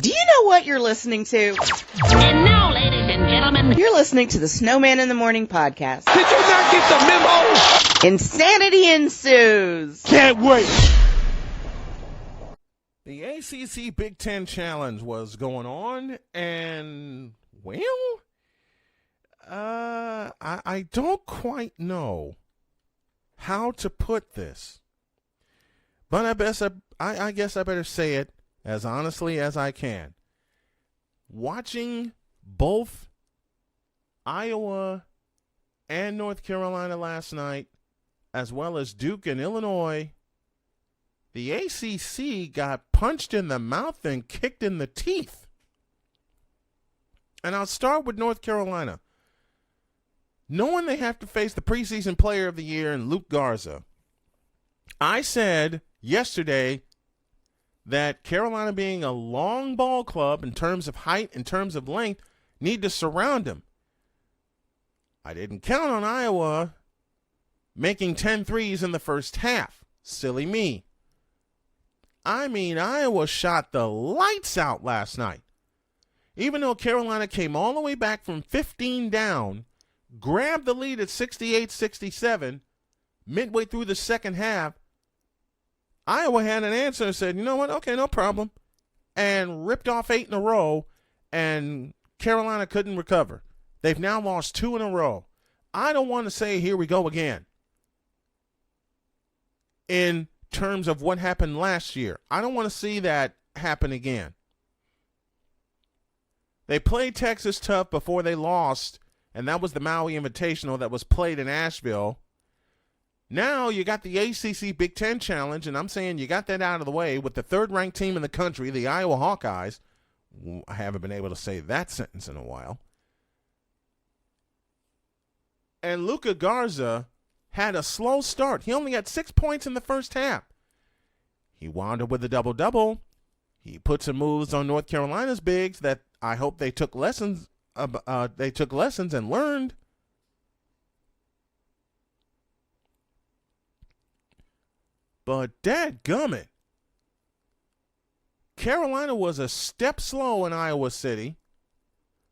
Do you know what you're listening to? And now, ladies and gentlemen, You're listening to the Snowman in the Morning podcast. Did you not get the memo? Insanity ensues. Can't wait. The ACC Big Ten Challenge was going on, and, well, I don't quite know how to put this. But I guess I better say it as honestly as I can. Watching both Iowa and North Carolina last night, as well as Duke and Illinois, the ACC got punched in the mouth and kicked in the teeth. And I'll start with North Carolina. Knowing they have to face the preseason player of the year in Luke Garza, I said yesterday that Carolina, being a long ball club in terms of height, in terms of length, need to surround him. I didn't count on Iowa making 10 threes in the first half. Silly me. I mean, Iowa shot the lights out last night. Even though Carolina came all the way back from 15 down, grabbed the lead at 68-67, midway through the second half, Iowa had an answer and said, you know what, okay, no problem, and ripped off 8 in a row, and Carolina couldn't recover. They've now lost 2 in a row. I don't want to say here we go again in terms of what happened last year. I don't want to see that happen again. They played Texas tough before they lost, and that was the Maui Invitational that was played in Asheville. Now you got the ACC Big Ten Challenge, and I'm saying you got that out of the way with the third-ranked team in the country, the Iowa Hawkeyes. I haven't been able to say that sentence in a while. And Luka Garza had a slow start. He only got 6 points in the first half. He wound up with a double-double. He put some moves on North Carolina's bigs that I hope they took lessons. They took lessons and learned. But dadgummit, Carolina was a step slow in Iowa City,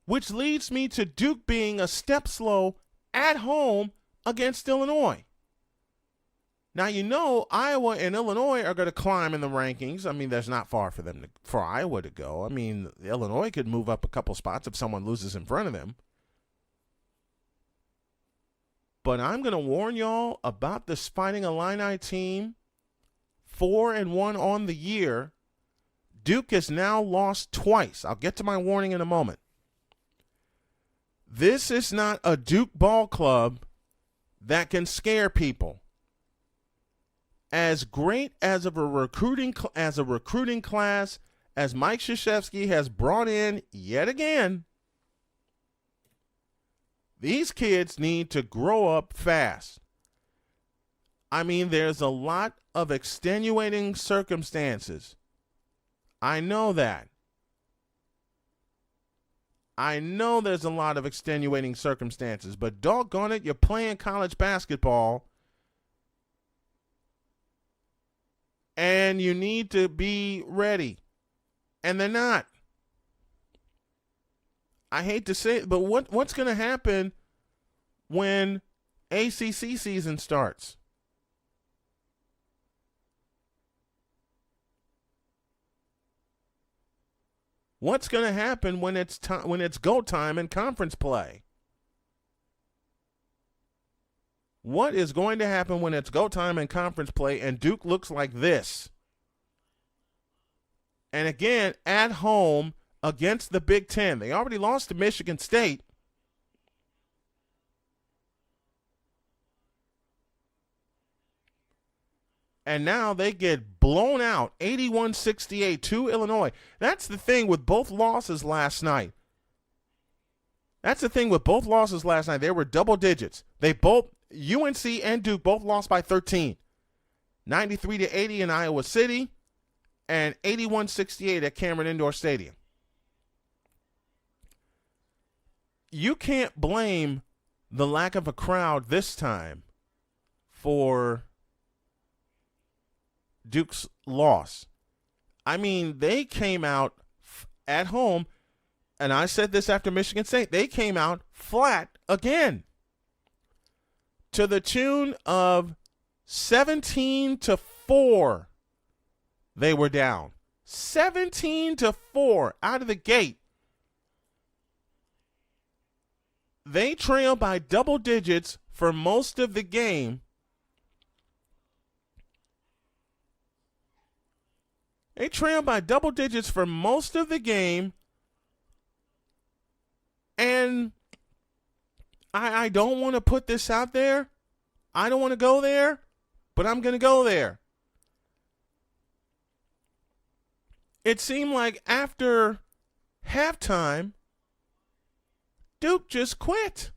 which leads me to Duke being a step slow at home against Illinois. Now, you know, Iowa and Illinois are going to climb in the rankings. I mean, there's not far for Iowa to go. I mean, Illinois could move up a couple spots if someone loses in front of them. But I'm going to warn y'all about this Fighting Illini team. 4-1 on the year. Duke has now lost twice. I'll get to my warning in a moment. This is not a Duke ball club that can scare people. As great as a recruiting class as Mike Krzyzewski has brought in yet again, these kids need to grow up fast. I mean, there's a lot of extenuating circumstances. I know that. I know there's a lot of extenuating circumstances, but doggone it, you're playing college basketball, and you need to be ready. And they're not. I hate to say it, but what's going to happen when ACC season starts? What's going to happen when it's go time in conference play? What is going to happen when it's go time in conference play and Duke looks like this? And again, at home against the Big Ten. They already lost to Michigan State. And now they get blown out 81-68 to Illinois. That's the thing with both losses last night. They were double digits. UNC and Duke both lost by 13. 93-80 in Iowa City and 81-68 at Cameron Indoor Stadium. You can't blame the lack of a crowd this time for Duke's loss. I mean, they came out at home, and I said this after Michigan State, they came out flat again to the tune of 17-4. They were down 17-4 out of the gate. They trailed by double digits for most of the game. They trailed by double digits for most of the game. And I don't want to put this out there. I don't want to go there, but I'm going to go there. It seemed like after halftime, Duke just quit.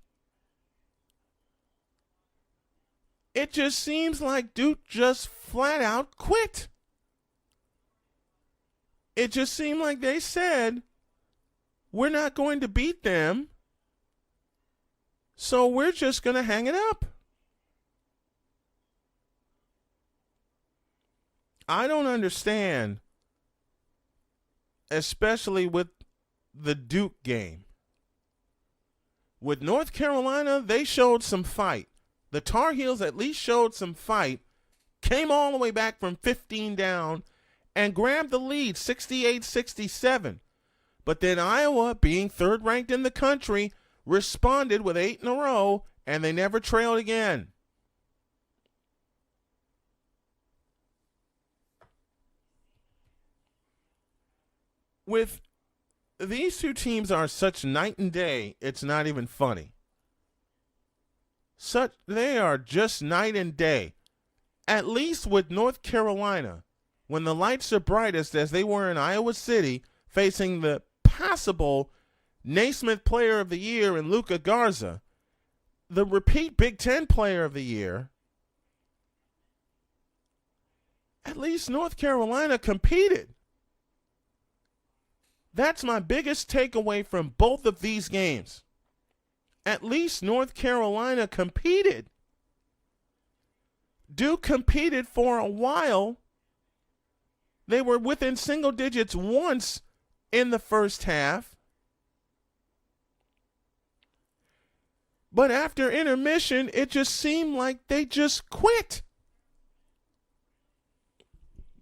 It just seems like Duke just flat out quit. It just seemed like they said, we're not going to beat them, so we're just going to hang it up. I don't understand, especially with the Duke game. With North Carolina, they showed some fight. The Tar Heels at least showed some fight, came all the way back from 15 down, and grabbed the lead, 68-67. But then Iowa, being third ranked in the country, responded with 8 in a row, and they never trailed again. With these two teams are such night and day, it's not even funny. They are just night and day. At least with North Carolina, when the lights are brightest as they were in Iowa City, facing the possible Naismith Player of the Year in Luka Garza, the repeat Big Ten Player of the Year, at least North Carolina competed. That's my biggest takeaway from both of these games. At least North Carolina competed. Duke competed for a while. They were within single digits once in the first half. But after intermission, it just seemed like they just quit.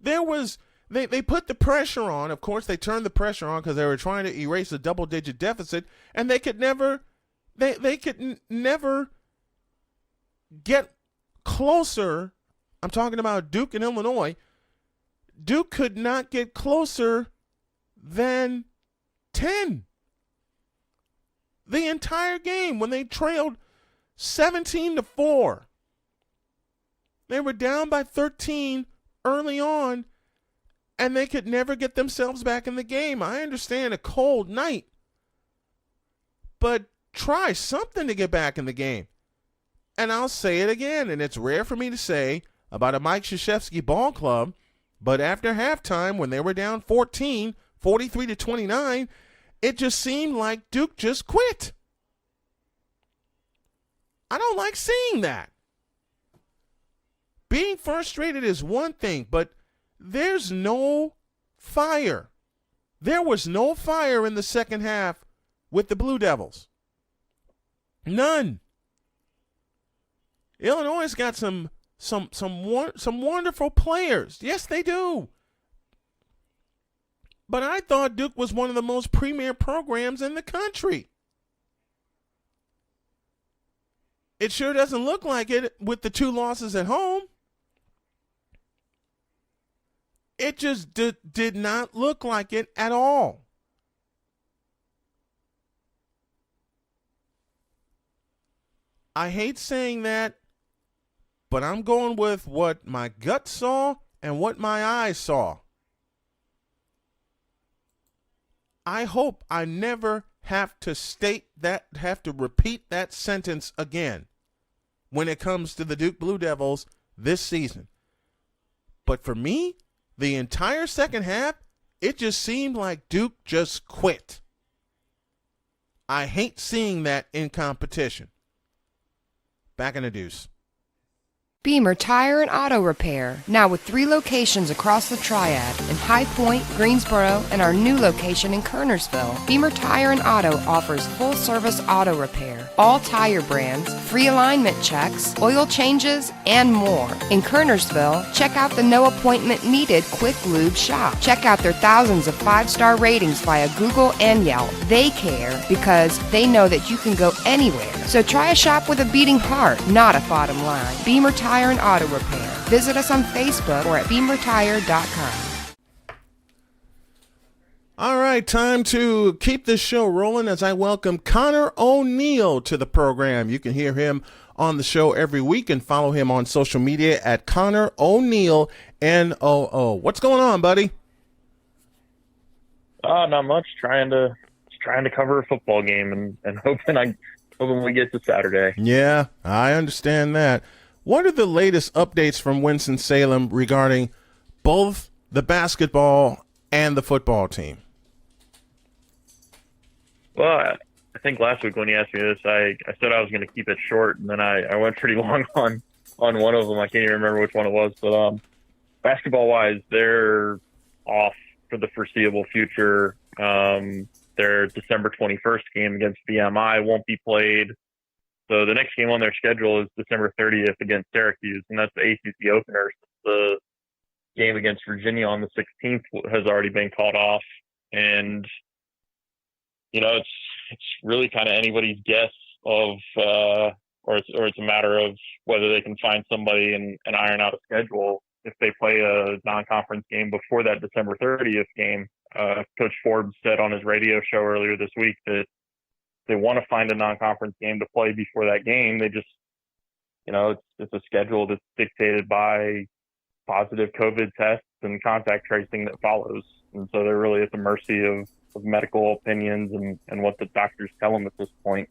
They put the pressure on. Of course, they turned the pressure on because they were trying to erase a double-digit deficit, and they could never get closer. I'm talking about Duke and Illinois. Duke could not get closer than 10. The entire game when they trailed 17-4. They were down by 13 early on, and they could never get themselves back in the game. I understand a cold night, but try something to get back in the game. And I'll say it again, and it's rare for me to say about a Mike Krzyzewski ball club, but after halftime when they were down 14, 43-29, it just seemed like Duke just quit. I don't like seeing that. Being frustrated is one thing, but there's no fire. There was no fire in the second half with the Blue Devils. None. Illinois has got some wonderful players. Yes, they do. But I thought Duke was one of the most premier programs in the country. It sure doesn't look like it with the 2 losses at home. It just did not look like it at all. I hate saying that, but I'm going with what my gut saw and what my eyes saw. I hope I never have to repeat that sentence again when it comes to the Duke Blue Devils this season. But for me, the entire second half, it just seemed like Duke just quit. I hate seeing that in competition. Back in the deuce. Beamer Tire and Auto Repair, now with 3 locations across the Triad in High Point, Greensboro, and our new location in Kernersville. Beamer Tire and Auto offers full-service auto repair, all tire brands, free alignment checks, oil changes, and more. In Kernersville, check out the no appointment needed Quick Lube shop. Check out their thousands of 5-star ratings via Google and Yelp. They care because they know that you can go anywhere. So try a shop with a beating heart, not a bottom line. Beamer Tire and Auto Repair. Visit us on Facebook or at beamertire.com. All right, time to keep this show rolling as I welcome Conor O'Neill to the program. You can hear him on the show every week and follow him on social media at Conor O'Neill, N-O-O. What's going on, buddy? Not much. Trying to cover a football game and hoping we get to Saturday. Yeah, I understand that. What are the latest updates from Winston-Salem regarding both the basketball and the football team? Well, I think last week when you asked me this, I said I was going to keep it short, and then I went pretty long on one of them. I can't even remember which one it was. But basketball-wise, they're off for the foreseeable future. Their December 21st game against BMI won't be played. So the next game on their schedule is December 30th against Syracuse, and that's the ACC opener. The game against Virginia on the 16th has already been called off, and it's really kind of anybody's guess of, or it's a matter of whether they can find somebody and iron out a schedule if they play a non-conference game before that December 30th game. Coach Forbes said on his radio show earlier this week that they want to find a non-conference game to play before that game. They just, it's a schedule that's dictated by positive COVID tests and contact tracing that follows. And so they're really at the mercy of medical opinions and what the doctors tell them at this point.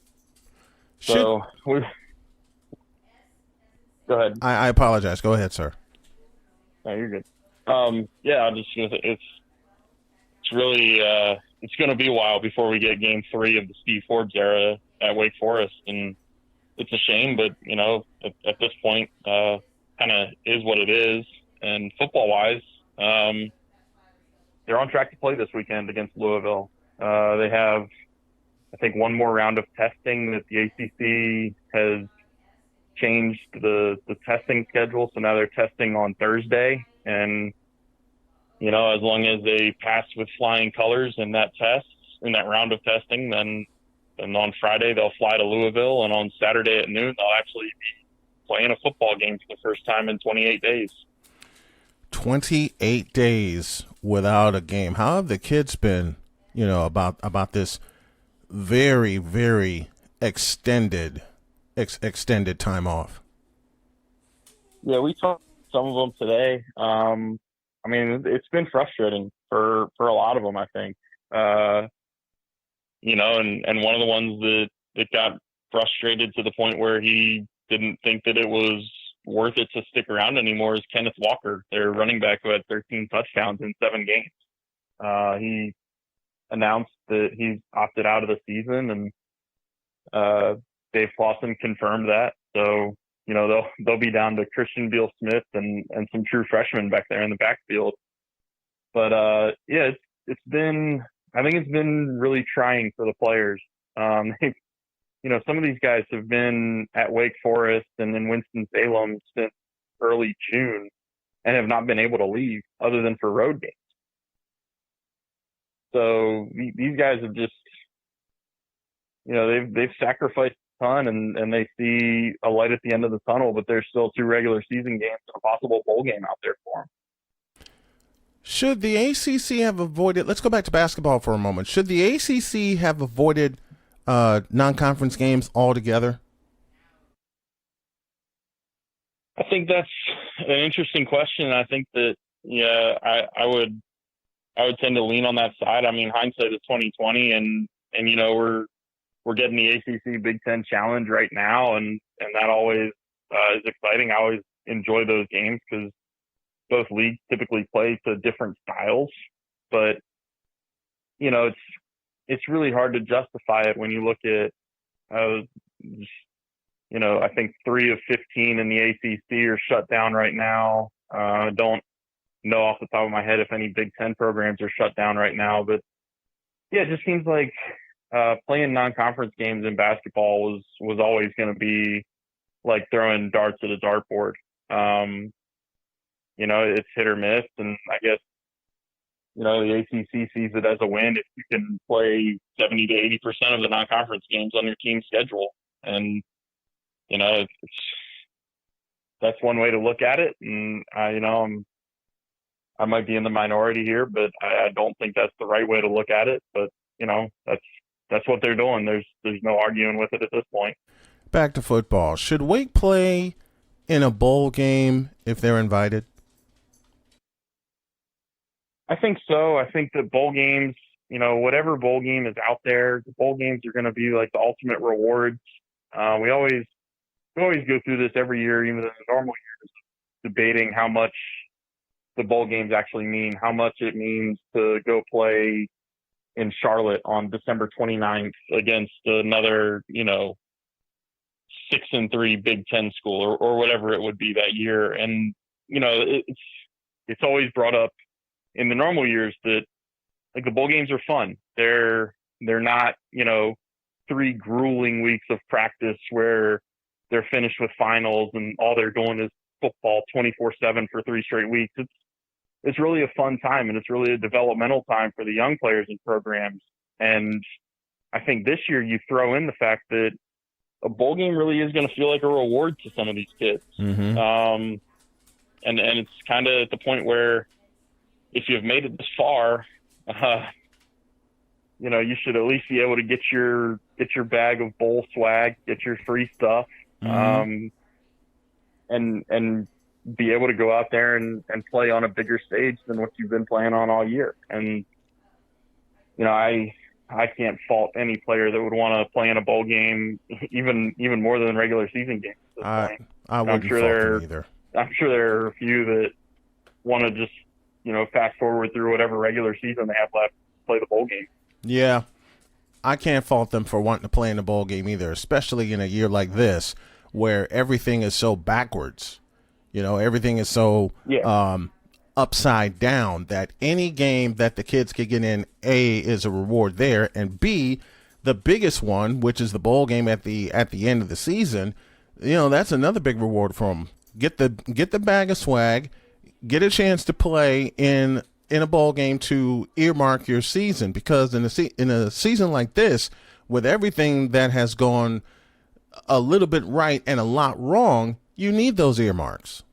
So, go ahead. I apologize. Go ahead, sir. No, you're good. I'm just going to say it's really it's going to be a while before we get game 3 of the Steve Forbes era at Wake Forest, and it's a shame, but at this point, kind of is what it is. And football wise, they're on track to play this weekend against Louisville. They have, I think, one more round of testing that the ACC has changed the testing schedule, so now they're testing on Thursday, and as long as they pass with flying colors in that round of testing, then on Friday they'll fly to Louisville, and on Saturday at noon they'll actually be playing a football game for the first time in 28 days. 28 days without a game. How have the kids been, about this very, very extended time off? Yeah, we talked to some of them today. It's been frustrating for a lot of them, I think. And one of the ones that got frustrated to the point where he didn't think that it was worth it to stick around anymore is Kenneth Walker, their running back who had 13 touchdowns in 7 games. He announced that he's opted out of the season, and Dave Clawson confirmed that. So, they'll be down to Christian Beal-Smith and some true freshmen back there in the backfield. But it's been really trying for the players. Some of these guys have been at Wake Forest and in Winston-Salem since early June and have not been able to leave other than for road games. So these guys have just, they've sacrificed a ton and they see a light at the end of the tunnel, but there's still 2 regular season games and a possible bowl game out there for them. Should the ACC have avoided, let's go back to basketball for a moment. Should the ACC have avoided non-conference games altogether? I think that's an interesting question. I think that, I would tend to lean on that side. I mean, hindsight is 2020, and we're getting the ACC Big Ten Challenge right now, and that always is exciting. I always enjoy those games because both leagues typically play to different styles, but it's really hard to justify it when you look at I think 3 of 15 in the ACC are shut down right now. Don't know off the top of my head if any Big Ten programs are shut down right now, but yeah, it just seems like playing non-conference games in basketball was always going to be like throwing darts at a dartboard. It's hit or miss, and I guess the ACC sees it as a win if you can play 70 to 80% of the non-conference games on your team's schedule, and that's one way to look at it. And I might be in the minority here, but I don't think that's the right way to look at it. But that's what they're doing. There's no arguing with it at this point. Back to football. Should Wake play in a bowl game if they're invited? I think so. I think that bowl games, whatever bowl game is out there, the bowl games are going to be like the ultimate rewards. We always go through this every year, even in the normal years, debating how much the bowl games actually mean, how much it means to go play in Charlotte on December 29th against another, 6-3 Big Ten school or whatever it would be that year. And, it's always brought up in the normal years that like the bowl games are fun. They're not, 3 grueling weeks of practice where they're finished with finals and all they're doing is football 24/7 for 3 straight weeks. It's really a fun time, and it's really a developmental time for the young players and programs. And I think this year you throw in the fact that a bowl game really is going to feel like a reward to some of these kids. Mm-hmm. And it's kind of at the point where if you've made it this far, you should at least be able to get your bag of bowl swag, get your free stuff, and be able to go out there and play on a bigger stage than what you've been playing on all year. And, I can't fault any player that would want to play in a bowl game, even more than regular season games at this point. I wouldn't fault them either. I'm sure there are a few that want to just, fast forward through whatever regular season they have left to play the bowl game. Yeah. I can't fault them for wanting to play in a bowl game either, especially in a year like this where everything is so backwards. Everything is so upside down that any game that the kids could get in, A, is a reward there, and B, the biggest one, which is the bowl game at the end of the season, that's another big reward for them. Get the bag of swag, get a chance to play in a bowl game to earmark your season, because in a season like this, with everything that has gone a little bit right and a lot wrong, you need those earmarks.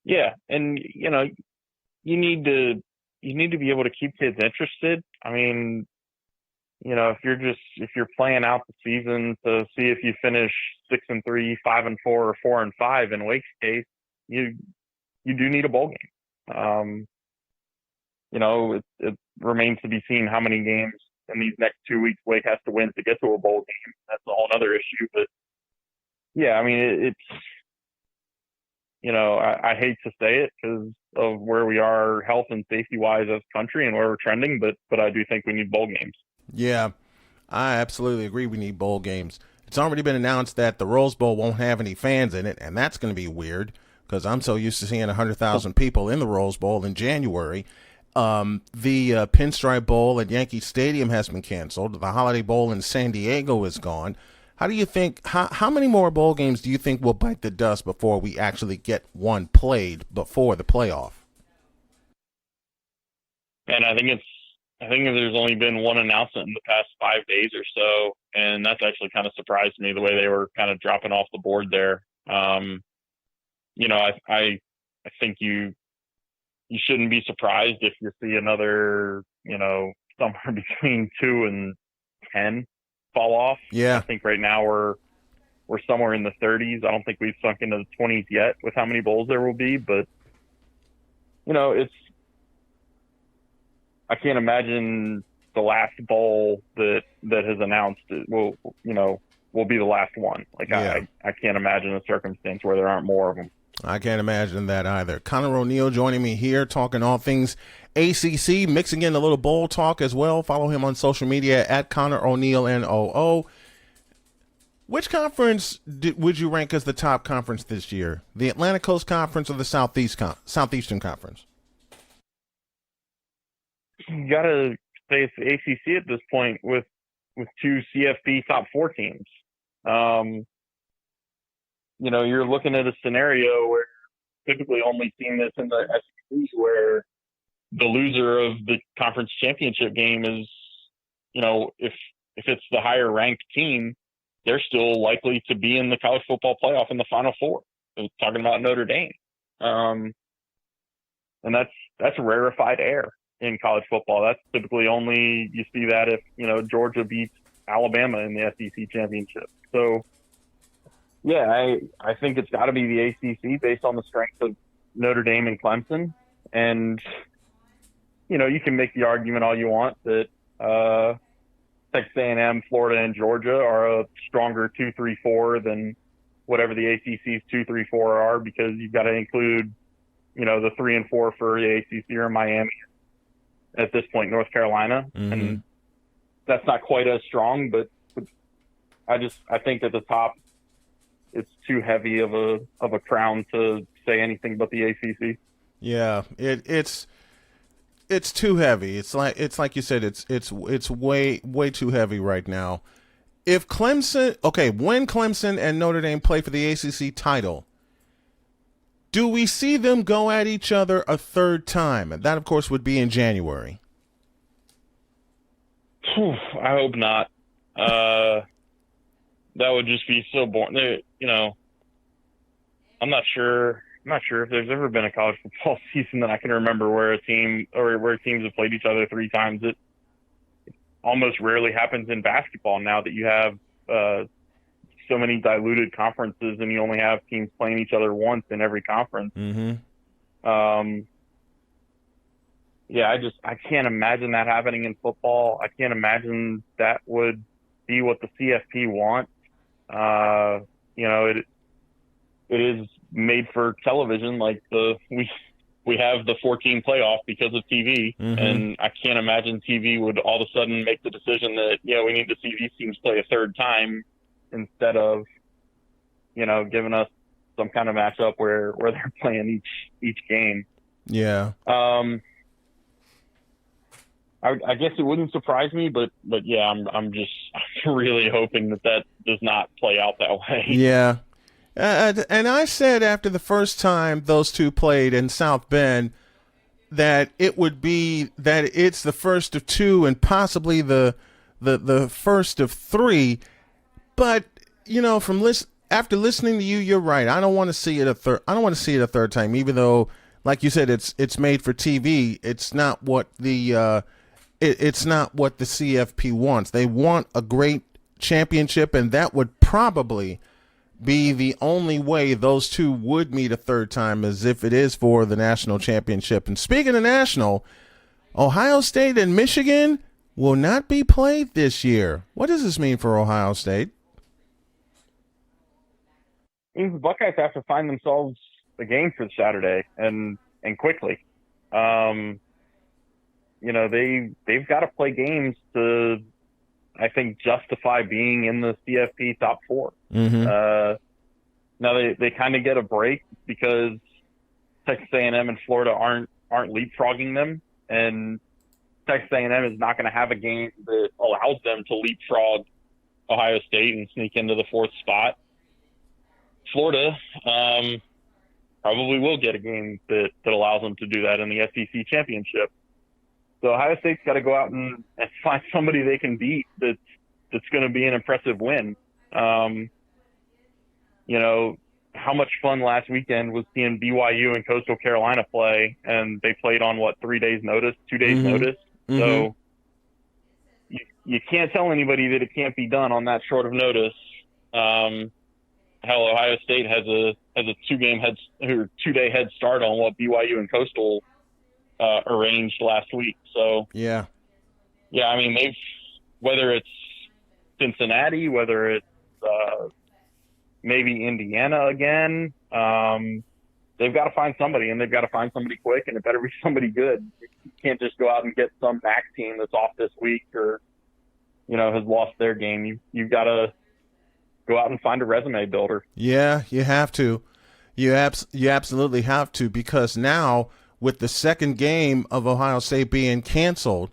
Yeah, and you need to be able to keep kids interested. I mean, if you're playing out the season to see if you finish 6-3, 5-4, or 4-5 in Wake's case, you do need a bowl game. It remains to be seen how many games in these next 2 weeks Wake has to win to get to a bowl game. That's a whole other issue. But yeah, I mean, it's I hate to say it because of where we are health and safety wise as a country and where we're trending, but I do think we need bowl games. Yeah, I absolutely agree. We need bowl games. It's already been announced that the Rose Bowl won't have any fans in it, and that's going to be weird because I'm so used to seeing 100,000 people in the Rose Bowl in January. The Pinstripe Bowl at Yankee Stadium has been canceled. The Holiday Bowl in San Diego is gone. How do you think, how many more bowl games do you think will bite the dust before we actually get one played before the playoff? And I think there's only been one announcement in the past 5 days or so, and that's actually kind of surprised me the way they were kind of dropping off the board there. I think you shouldn't be surprised if you see another, somewhere between 2 and 10 fall off. Yeah. I think right now we're somewhere in the 30s. I don't think we've sunk into the 20s yet with how many bowls there will be, but I can't imagine the last bowl that has announced it will be the last one. Like yeah. I can't imagine a circumstance where there aren't more of them. I can't imagine that either. Conor O'Neill joining me here, talking all things ACC, mixing in a little bowl talk as well. Follow him on social media at Conor O'Neill, NOO. Which conference would you rank as the top conference this year? The Atlantic Coast Conference or the Southeastern Conference? You got to say it's the ACC at this point with two CFP top 4 teams. You're looking at a scenario where typically only seen this in the SEC where the loser of the conference championship game is, if it's the higher ranked team, they're still likely to be in the college football playoff in the Final Four. I'm talking about Notre Dame. And that's rarefied air in college football. That's typically only you see that if, Georgia beats Alabama in the SEC championship. So, yeah, I think it's got to be the ACC based on the strength of Notre Dame and Clemson. And, you can make the argument all you want that Texas A&M, Florida, and Georgia are a stronger 2-3-4 than whatever the ACC's 2-3-4 are, because you've got to include, the 3 and 4 for the ACC or Miami. At this point, North Carolina, and that's not quite as strong. But I think at the top, it's too heavy of a crown to say anything but the ACC. Yeah, it's too heavy. It's like you said. It's way too heavy right now. If when Clemson and Notre Dame play for the ACC title, do we see them go at each other a third time? And that, of course, would be in January. I hope not. That would just be so boring. I'm not sure if there's ever been a college football season that I can remember where teams have played each other 3 times. It almost rarely happens in basketball now that you have so many diluted conferences and you only have teams playing each other once in every conference. I can't imagine that happening in football. I can't imagine that would be what the CFP wants. It is made for television. Like we have the 14 playoff because of TV, and I can't imagine TV would all of a sudden make the decision that we need to see these teams play a third time instead of giving us some kind of matchup where they're playing each game. Yeah. I guess it wouldn't surprise me, but yeah, I'm really hoping that does not play out that way. Yeah. And I said after the first time those two played in South Bend that it would be that it's the first of 2 and possibly the first of 3. But after listening to you, you're right. I don't want to see it a third time, even though, like you said, it's made for TV. It's not what the CFP wants. They want a great championship, and that would probably be the only way those two would meet a third time, as if it is for the national championship. And speaking of national, Ohio State and Michigan will not be played this year. What does this mean for Ohio State? The Buckeyes have to find themselves a game for Saturday and quickly. They've got to play games to, I think, justify being in the CFP top 4. Now they kind of get a break because Texas A&M and Florida aren't leapfrogging them, and Texas A&M is not going to have a game that allows them to leapfrog Ohio State and sneak into the 4th spot. Florida probably will get a game that allows them to do that in the SEC championship. So Ohio State's got to go out and find somebody they can beat that's going to be an impressive win. How much fun last weekend was seeing BYU and Coastal Carolina play, and they played on 2 days notice. So you can't tell anybody that it can't be done on that short of notice. Hell, Ohio State has a 2-day head start on what BYU and Coastal arranged last week. So yeah, I mean, whether it's Cincinnati, whether it's maybe Indiana again, they've got to find somebody, and they've got to find somebody quick, and it better be somebody good. You can't just go out and get some MAC team that's off this week or has lost their game. You've got to go out and find a resume builder. Yeah, you have to. You absolutely have to, because now with the second game of Ohio State being canceled,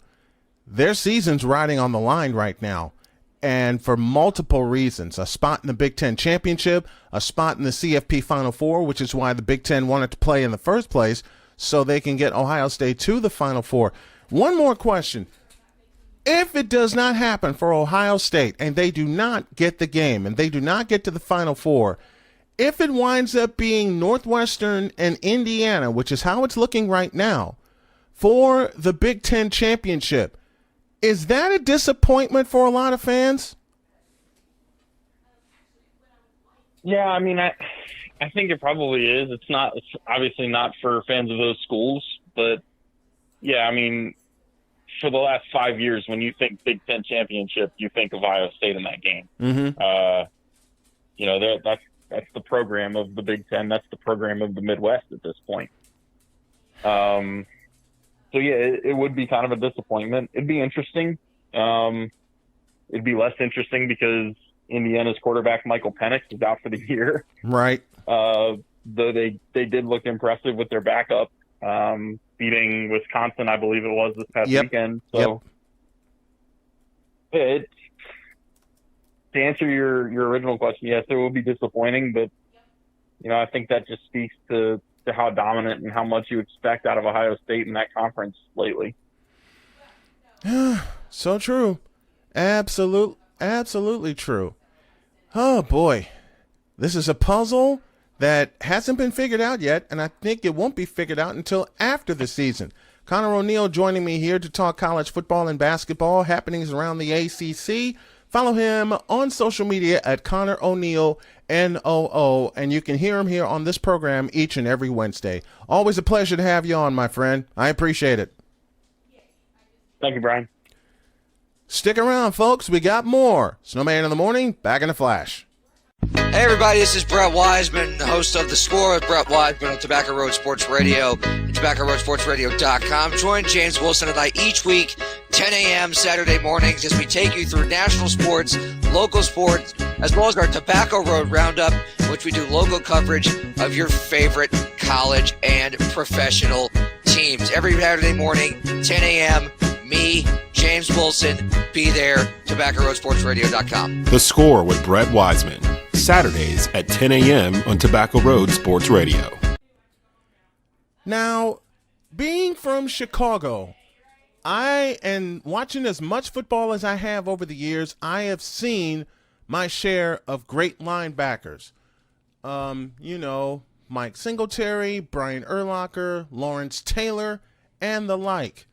their season's riding on the line right now. And for multiple reasons, a spot in the Big Ten championship, a spot in the CFP Final Four, which is why the Big Ten wanted to play in the first place, so they can get Ohio State to the Final Four. One more question. If it does not happen for Ohio State and they do not get the game and they do not get to the Final Four, if it winds up being Northwestern and Indiana, which is how it's looking right now, for the Big Ten championship, is that a disappointment for a lot of fans? Yeah, I mean, I think it probably is. It's obviously not for fans of those schools, but yeah, I mean, for the last 5 years, when you think Big Ten championship, you think of Ohio State in that game. Mm-hmm. You know, that's the program of the Big Ten. That's the program of the Midwest at this point. So yeah, it would be kind of a disappointment. It'd be interesting. It'd be less interesting because Indiana's quarterback Michael Penix is out for the year. Right. Though they did look impressive with their backup, beating Wisconsin, I believe it was, this past weekend. So to answer your original question, yes, it will be disappointing, but you know, I think that just speaks to how dominant and how much you expect out of Ohio State in that conference lately. So true. Absolutely true. Oh, boy. This is a puzzle that hasn't been figured out yet, and I think it won't be figured out until after the season. Conor O'Neill joining me here to talk college football and basketball happenings around the ACC. Follow him on social media at Conor O'Neill, NOO, and you can hear him here on this program each and every Wednesday. Always a pleasure to have you on, my friend. I appreciate it. Thank you, Brian. Stick around, folks. We got more. Snowman in the Morning, back in a flash. Hey, everybody, this is Brett Wiseman, host of The Score with Brett Wiseman on Tobacco Road Sports Radio and TobaccoRoadSportsRadio.com. Join James Wilson and I each week, 10 a.m. Saturday mornings, as we take you through national sports, local sports, as well as our Tobacco Road Roundup, in which we do local coverage of your favorite college and professional teams. Every Saturday morning, 10 a.m., me, James Wilson, be there, TobaccoRoadSportsRadio.com. The Score with Brett Wiseman. Saturdays at 10 a.m. on Tobacco Road Sports Radio. Now, being from Chicago, and watching as much football as I have over the years, I have seen my share of great linebackers. You know, Mike Singletary, Brian Urlacher, Lawrence Taylor, and the like.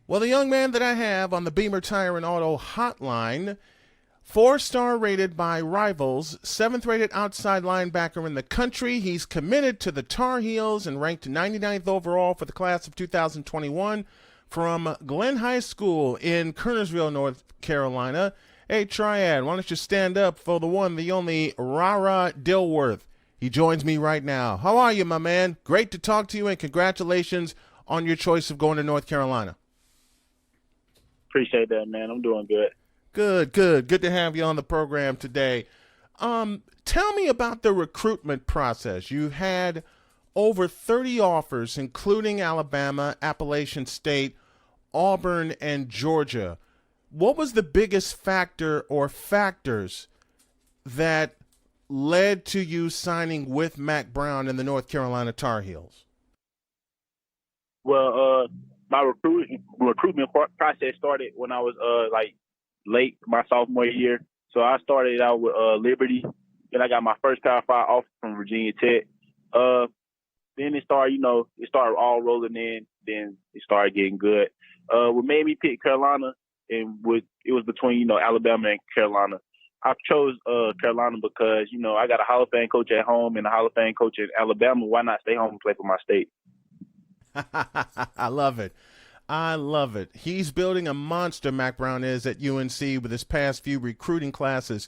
Well, the young man that I have on the Beamer Tire and Auto hotline, 4-star rated by Rivals, 7th rated outside linebacker in the country. He's committed to the Tar Heels and ranked 99th overall for the class of 2021 from Glenn High School in Kernersville, North Carolina. Hey, Triad, why don't you stand up for the one, the only RaRa Dillworth. He joins me right now. How are you, my man? Great to talk to you, and congratulations on your choice of going to North Carolina. Appreciate that, man. I'm doing good. Good to have you on the program today. Tell me about the recruitment process. You had over 30 offers, including Alabama, Appalachian State, Auburn, and Georgia. What was the biggest factor or factors that led to you signing with Mack Brown and the North Carolina Tar Heels? Well, my recruitment process started when I was late my sophomore year. So I started out with Liberty. Then I got my first Power 5 offer from Virginia Tech. Then it started all rolling in. Then it started getting good. What made me pick Carolina, it was between, Alabama and Carolina. I chose Carolina because, I got a Hall of Fame coach at home and a Hall of Fame coach in Alabama. Why not stay home and play for my state? I love it. He's building a monster, Mack Brown is, at UNC with his past few recruiting classes.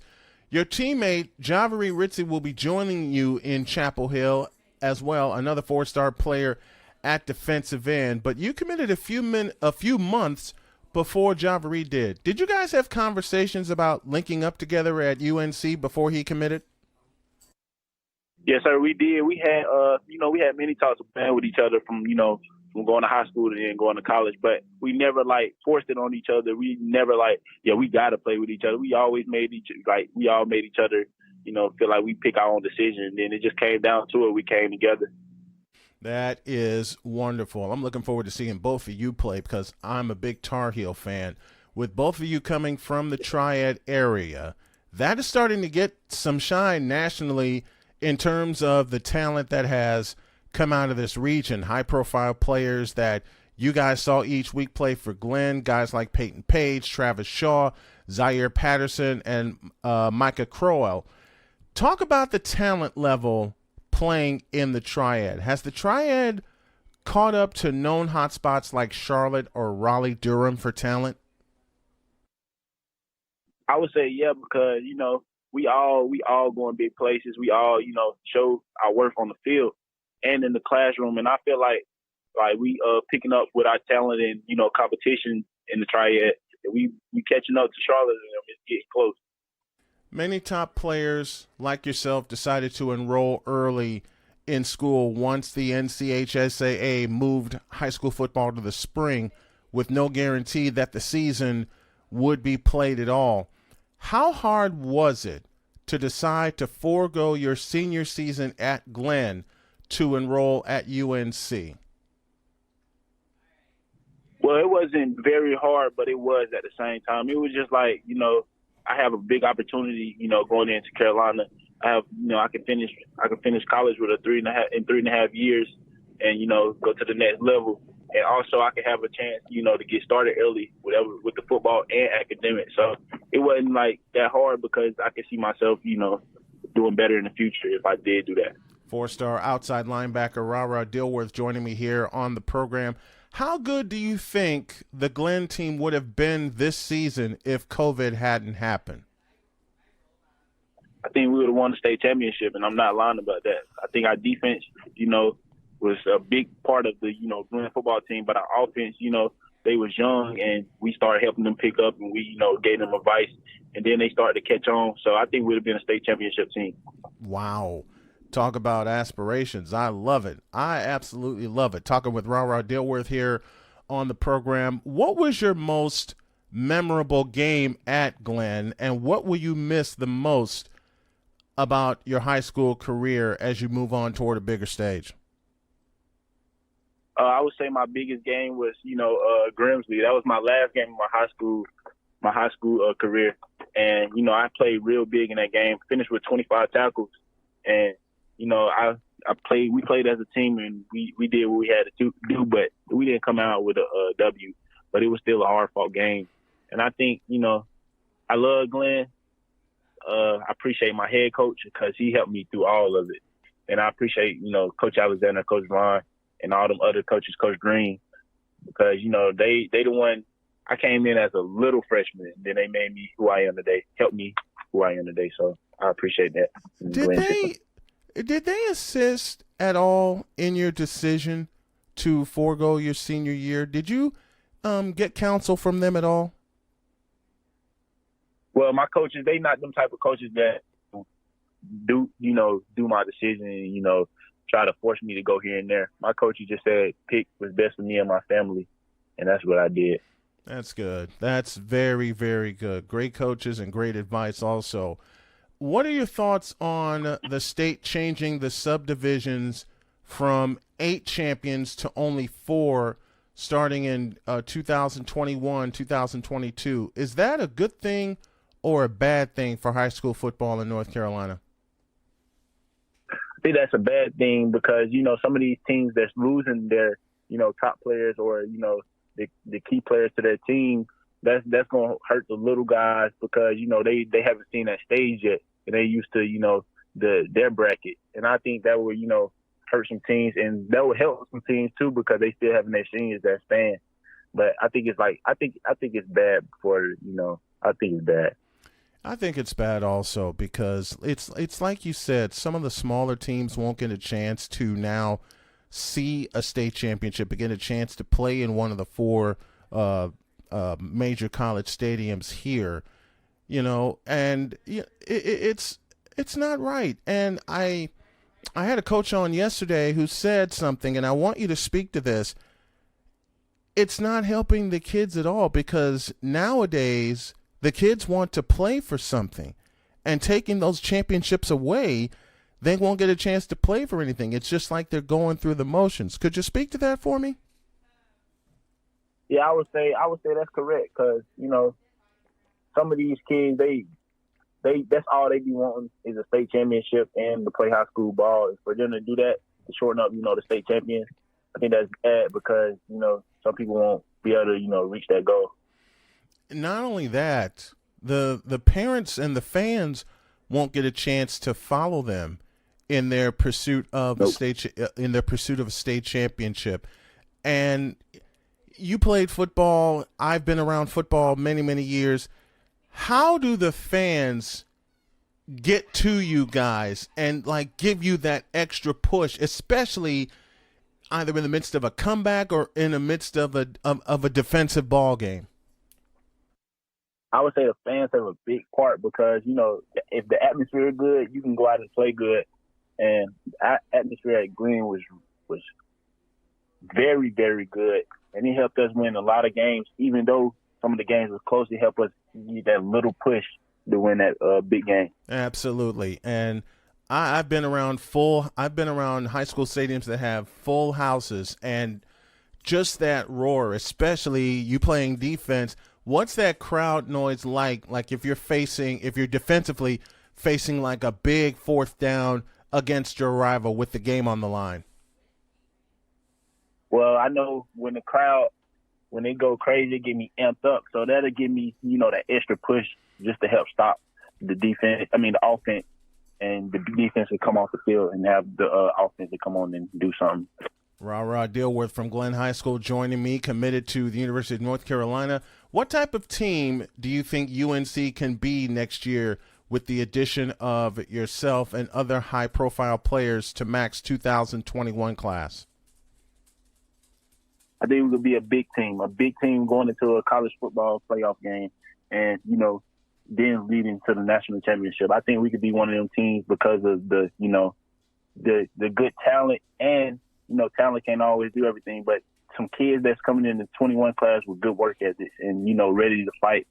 Your teammate, Javeri Ritzie, will be joining you in Chapel Hill as well, another 4-star player at defensive end. But you committed a few months before Javary did. Did you guys have conversations about linking up together at UNC before he committed? Yes, sir, we did. We had, we had many talks of playing with each other from going to high school and then going to college, but we never forced it on each other. We never we got to play with each other. We always made we all made each other, feel like we pick our own decision. And then it just came down to it. We came together. That is wonderful. I'm looking forward to seeing both of you play because I'm a big Tar Heel fan. With both of you coming from the Triad area, that is starting to get some shine nationally in terms of the talent that has come out of this region. High-profile players that you guys saw each week play for Glenn, guys like Peyton Page, Travis Shaw, Zaire Patterson, and Micah Crowell. Talk about the talent level playing in the Triad. Has the Triad caught up to known hotspots like Charlotte or Raleigh-Durham for talent? I would say yeah, because we all going big places. We all show our worth on the field and in the classroom, and I feel like we picking up with our talent and competition in the Triad. We catching up to Charlotte and it's getting close. Many top players like yourself decided to enroll early in school once the NCHSAA moved high school football to the spring with no guarantee that the season would be played at all. How hard was it to decide to forego your senior season at Glenn to enroll at UNC? Well, it wasn't very hard, but it was at the same time. It was just I have a big opportunity, going into Carolina. I have, I can finish college with a 3.5 years and, go to the next level. And also I can have a chance, to get started early, with the football and academics. So it wasn't that hard because I could see myself, doing better in the future if I did do that. Four-star outside linebacker RaRa Dillworth joining me here on the program. How good do you think the Glenn team would have been this season if COVID hadn't happened? I think we would have won the state championship, and I'm not lying about that. I think our defense, was a big part of the, Glenn football team, but our offense, they was young, and we started helping them pick up, and we, gave them advice, and then they started to catch on. So I think we would have been a state championship team. Wow. Talk about aspirations. I love it. I absolutely love it. Talking with RaRa Dillworth here on the program. What was your most memorable game at Glenn, and what will you miss the most about your high school career as you move on toward a bigger stage? I would say my biggest game was, Grimsley. That was my last game of my high school career. And, I played real big in that game, finished with 25 tackles. And, we played as a team and we did what we had to do, but we didn't come out with a W, but it was still a hard fought game. And I think, I love Glenn. I appreciate my head coach because he helped me through all of it. And I appreciate, Coach Alexander, Coach Vaughn, and all them other coaches, Coach Green, because, they the one, I came in as a little freshman, and then they made me who I am today, helped me who I am today. So I appreciate that. Did they assist at all in your decision to forego your senior year? Did you get counsel from them at all? Well, my coaches, they not them type of coaches that do my decision and, try to force me to go here and there. My coaches just said pick what's best for me and my family, and that's what I did. That's good. That's very, very good. Great coaches and great advice also. What are your thoughts on the state changing the subdivisions from 8 champions to only 4 starting in 2021, 2022? Is that a good thing or a bad thing for high school football in North Carolina? I think that's a bad thing because, some of these teams that's losing their, top players or, the key players to their team, that's going to hurt the little guys because, they haven't seen that stage yet and they used to, their bracket. And I think that would, hurt some teams and that would help some teams too because they still having their seniors that stand. But I think it's I think it's bad for, I think it's bad. I think it's bad also because it's like you said, some of the smaller teams won't get a chance to now see a state championship and get a chance to play in one of the 4 major college stadiums here, and it's not right. And I had a coach on yesterday who said something, and I want you to speak to this. It's not helping the kids at all, because nowadays the kids want to play for something, and taking those championships away, they won't get a chance to play for anything. It's just like they're going through the motions. Could you speak to that for me? Yeah, I would say that's correct, because some of these kids, they that's all they be wanting is a state championship and to play high school ball. And for them to do that, to shorten up, the state champions, I think that's bad, because some people won't be able to reach that goal. Not only that, the parents and the fans won't get a chance to follow them in their pursuit of a state championship. And you played football. I've been around football many, many years. How do the fans get to you guys and give you that extra push, especially either in the midst of a comeback or in the midst of a defensive ball game? I would say the fans have a big part, because if the atmosphere is good, you can go out and play good. And our atmosphere at Green was very, very good, and it helped us win a lot of games. Even though some of the games were close, it helped us get that little push to win that big game. Absolutely. And I've been around high school stadiums that have full houses, and just that roar, especially you playing defense. What's that crowd noise like? Like if you're defensively facing like a big fourth down against your rival with the game on the line? Well, I know when the crowd, when they go crazy, it get me amped up. So that'll give me, that extra push just to help stop the offense, and the defense will come off the field and have the offense to come on and do something. RaRa Dillworth from Glenn High School joining me, committed to the University of North Carolina. What type of team do you think UNC can be next year with the addition of yourself and other high-profile players to Mac's 2021 class? I think we could be a big team going into a college football playoff game, and, then leading to the national championship. I think we could be one of them teams because of the good talent, and, talent can't always do everything, but some kids that's coming in the 21 class with good work ethics and, ready to fight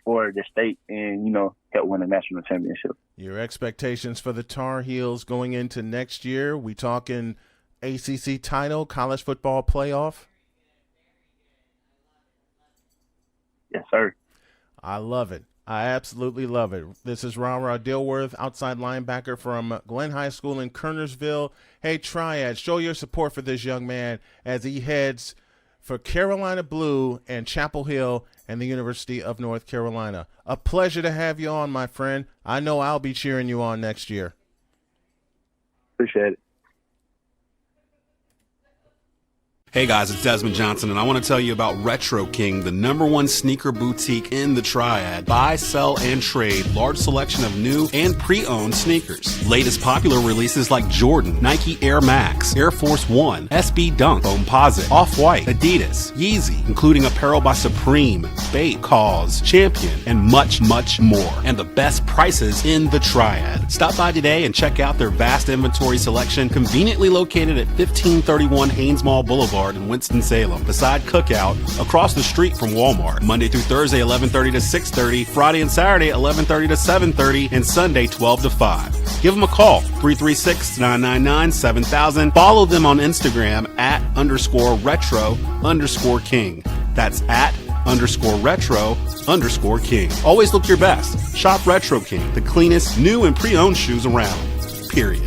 for the state and, help win a national championship. Your expectations for the Tar Heels going into next year? We talking ACC title, college football playoff? Yes, sir. I love it. I absolutely love it. This is RaRa Dillworth, outside linebacker from Glenn High School in Kernersville. Hey, Triad, show your support for this young man as he heads for Carolina Blue and Chapel Hill and the University of North Carolina. A pleasure to have you on, my friend. I know I'll be cheering you on next year. Appreciate it. Hey guys, it's Desmond Johnson, and I want to tell you about Retro King, the #1 sneaker boutique in the Triad. Buy, sell, and trade large selection of new and pre-owned sneakers. Latest popular releases like Jordan, Nike Air Max, Air Force One, SB Dunk, Foamposite, Off-White, Adidas, Yeezy, including apparel by Supreme, Bait, Cause, Champion, and much, much more. And the best prices in the Triad. Stop by today and check out their vast inventory selection, conveniently located at 1531 Haynes Mall Boulevard in Winston-Salem, beside Cookout, across the street from Walmart. Monday through Thursday, 11:30 to 6:30, Friday and Saturday, 11:30 to 7:30, and Sunday, 12 to 5. Give them a call, 336-999-7000. Follow them on Instagram at _retro_king. That's at _retro_king. Always look your best. Shop Retro King, the cleanest new and pre-owned shoes around. Period.